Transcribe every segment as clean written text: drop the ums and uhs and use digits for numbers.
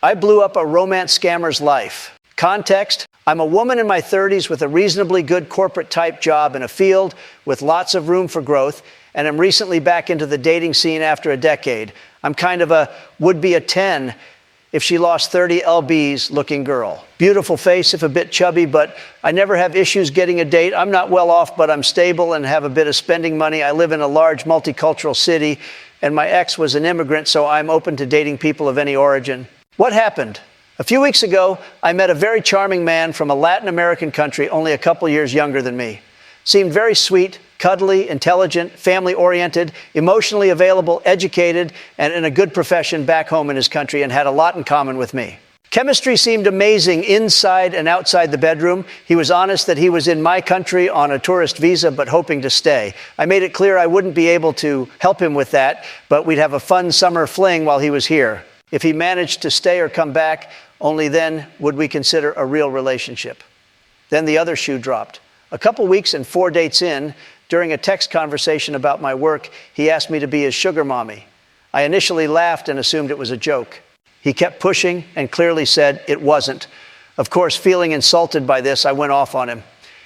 I blew up a romance scammer's life. Context: I'm a woman in my 30s with a reasonably good corporate type job in a field with lots of room for growth, and I'm recently back into the dating scene after a decade. I'm kind of a would-be a 10 if she lost 30 lbs looking girl. Beautiful face if a bit chubby, but I never have issues getting a date. I'm not well off, but I'm stable and have a bit of spending money. I live in a large multicultural city, and my ex was an immigrant, so I'm open to dating people of any origin. What happened? A few weeks ago, I met a very charming man from a Latin American country only a couple years younger than me. Seemed very sweet, cuddly, intelligent, family-oriented, emotionally available, educated, and in a good profession back home in his country, and had a lot in common with me. Chemistry seemed amazing inside and outside the bedroom. He was honest that he was in my country on a tourist visa, but hoping to stay. I made it clear I wouldn't be able to help him with that, but we'd have a fun summer fling while he was here. If he managed to stay or come back, only then would we consider a real relationship. Then the other shoe dropped. A couple weeks and 4 dates in, during a text conversation about my work, he asked me to be his sugar mommy. I initially laughed and assumed it was a joke. He kept pushing and clearly said it wasn't. Of course, feeling insulted by this, I went off on him.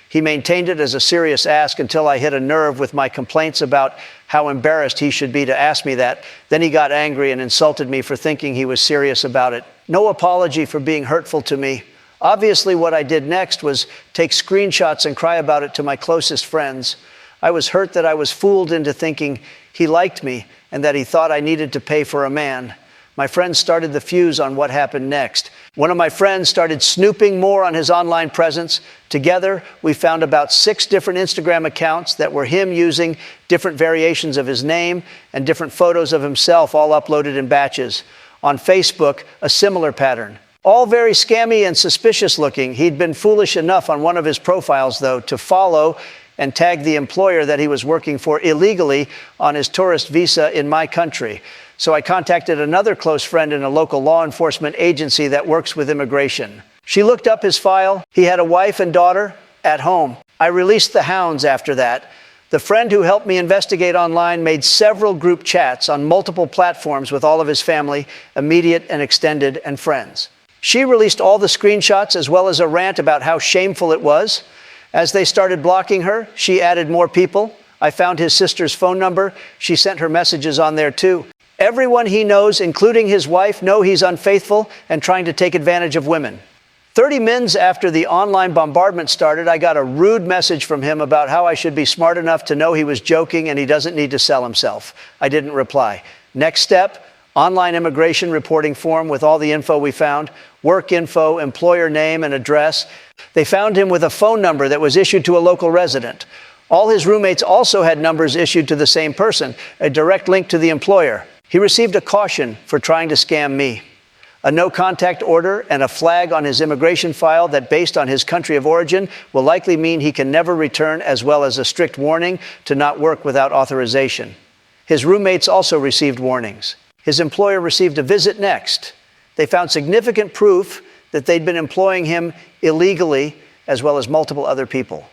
He maintained it as a serious ask until I hit a nerve with my complaints about how embarrassed he should be to ask me that. Then he got angry and insulted me for thinking he was serious about it. No apology for being hurtful to me. Obviously, what I did next was take screenshots and cry about it to my closest friends. I was hurt that I was fooled into thinking he liked me and that he thought I needed to pay for a man. My friends started the fuse on what happened next. One of my friends started snooping more on his online presence. Together, we found about 6 different Instagram accounts that were him using different variations of his name and different photos of himself, all uploaded in batches. On Facebook, a similar pattern. All very scammy and suspicious looking. He'd been foolish enough on one of his profiles, though, to follow and tag the employer that he was working for illegally on his tourist visa in my country. So I contacted another close friend in a local law enforcement agency that works with immigration. She looked up his file. He had a wife and daughter at home. I released the hounds after that. The friend who helped me investigate online made several group chats on multiple platforms with all of his family, immediate and extended, and friends. She released all the screenshots as well as a rant about how shameful it was. As they started blocking her, she added more people. I found his sister's phone number. She sent her messages on there too. Everyone he knows, including his wife, know he's unfaithful and trying to take advantage of women. 30 minutes after the online bombardment started, I got a rude message from him about how I should be smart enough to know he was joking and he doesn't need to sell himself. I didn't reply. Next step, online immigration reporting form with all the info we found, work info, employer name and address. They found him with a phone number that was issued to a local resident. All his roommates also had numbers issued to the same person, a direct link to the employer. He received a caution for trying to scam me, a no-contact order, and a flag on his immigration file that, based on his country of origin, will likely mean he can never return, as well as a strict warning to not work without authorization. His roommates also received warnings. His employer received a visit next. They found significant proof that they'd been employing him illegally, as well as multiple other people.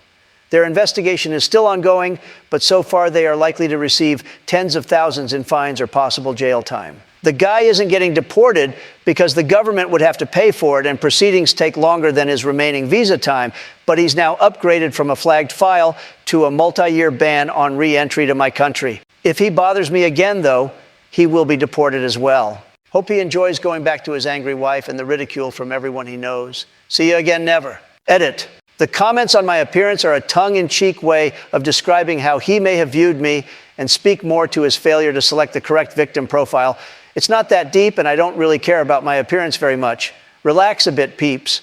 Their investigation is still ongoing, but so far they are likely to receive tens of thousands in fines or possible jail time. The guy isn't getting deported because the government would have to pay for it and proceedings take longer than his remaining visa time, but he's now upgraded from a flagged file to a multi-year ban on re-entry to my country. If he bothers me again, though, he will be deported as well. Hope he enjoys going back to his angry wife and the ridicule from everyone he knows. See you again, never. Edit. The comments on my appearance are a tongue-in-cheek way of describing how he may have viewed me and speak more to his failure to select the correct victim profile. It's not that deep, and I don't really care about my appearance very much. Relax a bit, peeps.